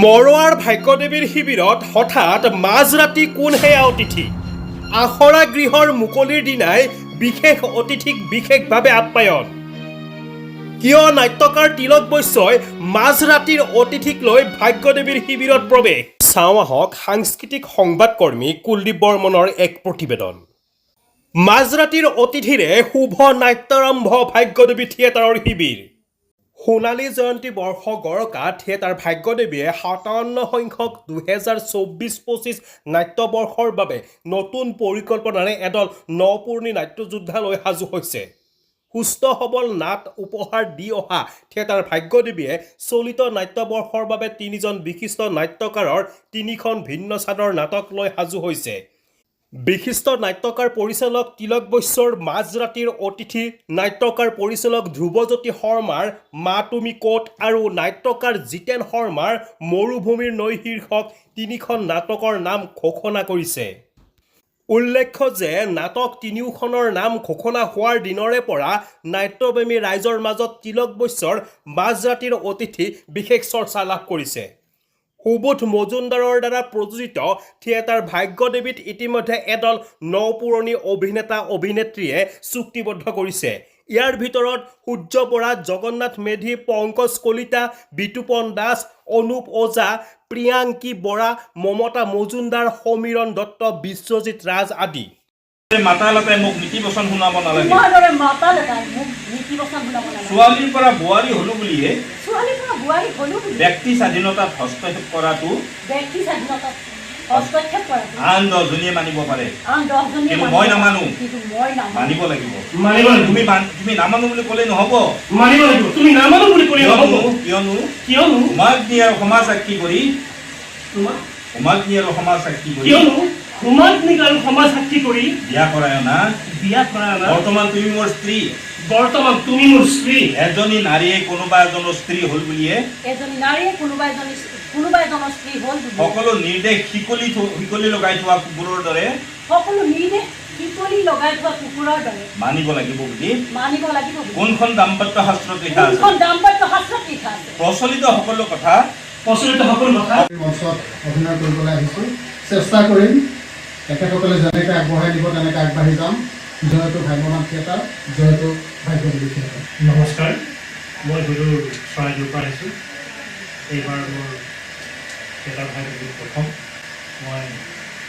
মৰোৱাৰ ভাগ্যদেৱীৰ শিবিৰত হঠাৎ মাজৰাতি কোন সেয়া অতিথি আখৰা গৃহৰ মুকলিৰ দিনাই বিশেষ অতিথিক বিশেষভাৱে আপ্যায়ন কিয় নাট্যকাৰ তিলক বৈশ্যই মাজৰাতিৰ অতিথিক লৈ ভাগ্যদেৱীৰ শিবিৰত প্ৰৱেশ চাওঁ আহক সাংস্কৃতিক সংবাদকৰ্মী কুলদীপ বৰ্মনৰ এক প্ৰতিবেদন মাজৰাতিৰ অতিথিৰে শুভ নাট্যাৰম্ভ ভাগ্যদেৱী থিয়েটাৰৰ শিবিৰ সোণালী জয়ন্তী বৰ্ষ গড়কা থিয়েটাৰ ভাগ্যদেৱীয়ে ৫৭ সংখ্যক ২০২৪-২৫ নাট্যবৰ্ষৰ বাবে নতুন পৰিকল্পনাৰে এদল নপুৰণি নাট্যযোদ্ধালৈ সাজু হৈছে সুস্থ সবল নাট উপহাৰ দি অহা থিয়েটাৰ ভাগ্যদেৱীয়ে চলিত নাট্যবৰ্ষৰ বাবে ৩জন বিশিষ্ট নাট্যকাৰৰ ৩খন ভিন্ন স্বাদৰ নাটক লৈ সাজু হৈছে বিশিষ্ট নাট্যকাৰ পৰিচালক তিলক বৈশ্যৰ মাজৰাতিৰ অতিথি নাট্যকাৰ পৰিচালক ধ্ৰুৱজ্যোতি শৰ্মাৰ মা তুমি ক'ত আৰু নাট্যকাৰ জিতেন শৰ্মাৰ মৰুভূমিৰ নৈ শীৰ্ষক ৩খন নাটকৰ নাম ঘোষণা কৰিছে উল্লেখ্য যে নাটক তিনিওখনৰ নাম ঘোষণা হোৱাৰ দিনৰে পৰা নাট্যপ্ৰেমী ৰাইজৰ মাজত তিলক বৈশ্যৰ মাজৰাতিৰ অতিথি বিশেষ চৰ্চা লাভ কৰিছে সুবোধ মজুমদাৰৰ দ্বাৰা প্ৰযোজিত থিয়েটাৰ ভাগ্যদেৱীত ইতিমধ্যে এদল নপুৰণি অভিনেতা অভিনেত্ৰীয়ে চুক্তিবদ্ধ কৰিছে ইয়াৰ ভিতৰত সূৰ্য বৰা জগন্নাথ মেধি পংকজ কলিতা বিতুপন দাস অনুপ ওজা প্ৰিয়াংকী বৰা মমতা মজুমদাৰ সমীৰণ দত্ত বিশ্বজিৎ ৰাজ আদি মাতালতে মোক নীতি বচন শুনাব নালাগে তোমাৰে মাতালতে মোক নীতি বচন শুনাব নালাগে ছোৱালীৰ পৰা বোৱাৰী হলো বুলিয়ে ছোৱালীৰ পৰা বোৱাৰী হলো বুলি ব্যক্তি স্বাধীনতাত হস্তক্ষেপ কৰাটো ব্যক্তি স্বাধীনতাত হস্তক্ষেপ কৰাটো আন 10জনীয়ে মানিব পাৰে আন 10জনীয়ে কিন্তু মই নামানো কিন্তু মই নামানো মানিব লাগিব তুমি তুমি নামানো বুলি ক'লে নহব মানিব লাগিব তুমি নামানো বুলি ক'লে নহব কিয়নো কিয়নো সমাজ ন্যায় আৰু সমাজ সাক্ষী কৰি সমাজ ন্যায় আৰু সমাজ সাক্ষী কৰি কিয়নো সমাজনিক আৰু সমাজ সাক্ষী কৰি বিয়া কৰায় না বৰ্তমান তুমি মোৰ স্ত্ৰী এজনী নাৰীয়ে কোনোবা এজনৰ স্ত্ৰী হ'ল বুলিয়ে এজনী নাৰীয়ে কোনোবা এজনৰ স্ত্ৰী হ'ল বুলি সকলো নিৰ্দেশ শিকলি লগাই থোৱা কুকুৰৰ দৰে সকলো নিৰ্দেশ শিকলি লগাই থোৱা কুকুৰৰ দৰে মানিব লাগিব বুলি কোনখন দাম্পত্য শাস্ত্ৰত লিখা আছে প্ৰচলিত সকলো কথা মঞ্চত অভিনয় কৰিবলৈ আহিছোঁ চেষ্টা কৰিম তেখেতসকলে যেনেকৈ আগবঢ়াই দিব তেনেকৈ আগবাঢ়ি যাম জয়টো ভাগ্যৱান থিয়েটাৰ জয়টো ভাগ্যদেৱী থিয়েটাৰ নমস্কাৰ মই গুৰুৰ চৰাইদেউৰ পৰা আহিছোঁ এইবাৰ মোৰ থিয়েটাৰ ভাগ্যদেৱী প্ৰথম মই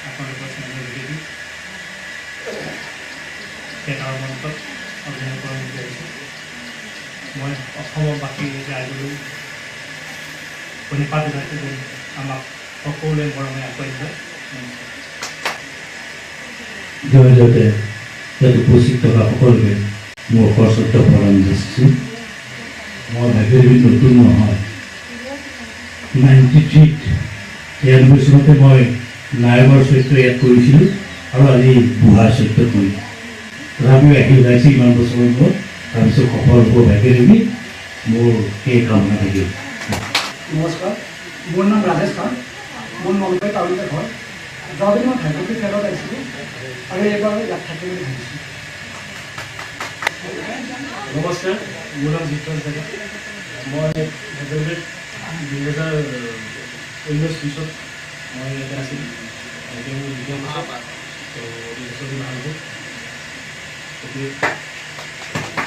আপোনালোকৰ চেনেলৰ যোগেদি থিয়েটাৰৰ মঞ্চত অভিনয় কৰিম বুলি আহিছোঁ মই অসমৰ বাকী ৰাইজলৈ ধন্যবাদ জনাইছোঁ যে আমাক সকলোৱে মৰমে আঁকোৱালি লয় জয়তে ইয়াত উপস্থিত থকা সকলোকে মোৰ সশ্ৰদ্ধ প্ৰণাম যাচিছোঁ মই ভাগ্যদেৱী নতুন নহয় 93 চনতে মই নায়কৰ চৰিত্ৰ ইয়াত কৰিছিলোঁ আৰু আজি বুঢ়া চৰিত্ৰ কৰি তথাপিও আহি ওলাইছে ইমান বছৰৰ মূৰত তাৰপিছত সফল হ'ব ভাগ্যদেৱী মোৰ সেই কামনা থাকিল নমস্কাৰ মোৰ নাম ৰাজেশ খান মোৰ নলবাৰী টাউনতে ঘৰ যোৱাবাৰ মই ভাগ্যদেৱী থিয়েটাৰত আহিছিলোঁ আৰু এইবাৰ ইয়াত থাকিম বুলি ভাবিছোঁ নমস্কাৰ মোৰ নাম জিতেন ডেকা মই ভাগ্যদেৱীত 2019-20 মই ইয়াতে আছিলোঁ এতিয়া মোৰ দ্বিতীয় বছৰ তো এই বছৰটো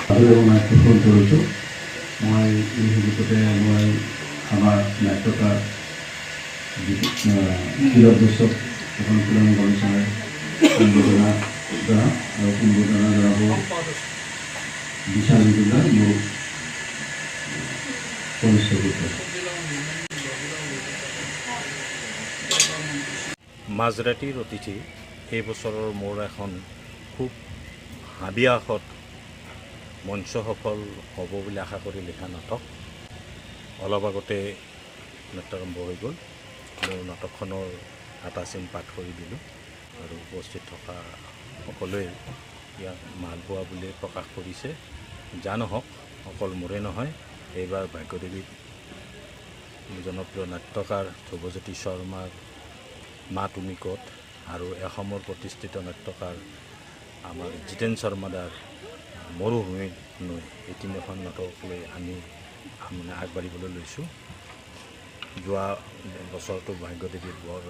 ভাল হ'ব নাট্যখন কৰিছোঁ মই এই সুযোগতে মই আমাৰ নাট্যকাৰ তিলক বৈশ্যক এখন ফুলনি গৱেষণাৰ সম্বোধনা দ্বাৰা আৰু সম্বোধনা জনাব বিচাৰিছোঁ মোৰ কনিষ্ঠ পুত্ৰ মাজৰাতিৰ অতিথি এই বছৰৰ মোৰ এখন খুব হাবিয়াসত মঞ্চ সফল হ'ব বুলি আশা কৰি লিখা নাটক অলপ আগতে নাট্যাৰম্ভ হৈ গ'ল মোৰ নাটকখনৰ এটা চিন পাঠ কৰি দিলোঁ আৰু উপস্থিত থকা সকলোৱে ইয়াক মালপোৱা বুলি প্ৰকাশ কৰিছে যা নহওক অকল মোৰে নহয় এইবাৰ ভাগ্যদেৱীত জনপ্ৰিয় নাট্যকাৰ ধ্ৰুৱজ্যোতি শৰ্মাৰ মা তুমি ক'ত আৰু অসমৰ প্ৰতিষ্ঠিত নাট্যকাৰ আমাৰ জিতেন শৰ্মাদাৰ মৰুভূমিৰ নৈ এই তিনিখন নাটক লৈ আমি আগবাঢ়িবলৈ লৈছোঁ যোৱা বছৰটো ভাগ্যদেৱীৰ বৰ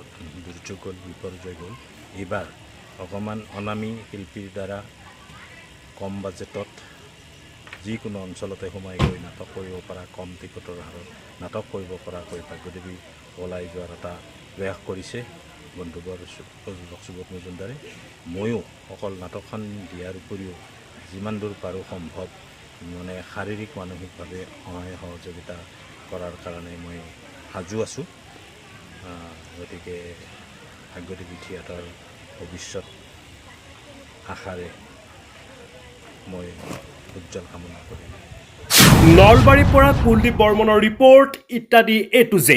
দুৰ্যোগ গ'ল, বিপৰ্যয় গ'ল। এইবাৰ অকণমান অনামী শিল্পীৰ দ্বাৰা কম বাজেটত যিকোনো অঞ্চলতে সোমাই গৈ নাটক কৰিব পৰা, কম টিকটৰ হাৰত নাটক কৰিব পৰাকৈ ভাগ্যদেৱী ওলাই যোৱাৰ এটা প্ৰয়াস কৰিছে বন্ধুবৰ লক্ষ্মীবত মজুমদাৰে। ময়ো অকল নাটকখন দিয়াৰ উপৰিও যিমান দূৰ পাৰোঁ সম্ভৱ মানে শাৰীৰিক মানসিকভাৱে সহায় সহযোগিতা কৰাৰ কাৰণে মই সাজু আছোঁ। গতিকে ভাগ্যদেৱী থিয়েটাৰ ভৱিষ্যত আশাৰে মই উজ্জ্বল কামনা কৰিম। নলবাৰীৰ পৰা কুলদীপ বৰ্মনৰ ৰিপৰ্ট, ইত্যাদি A to Z।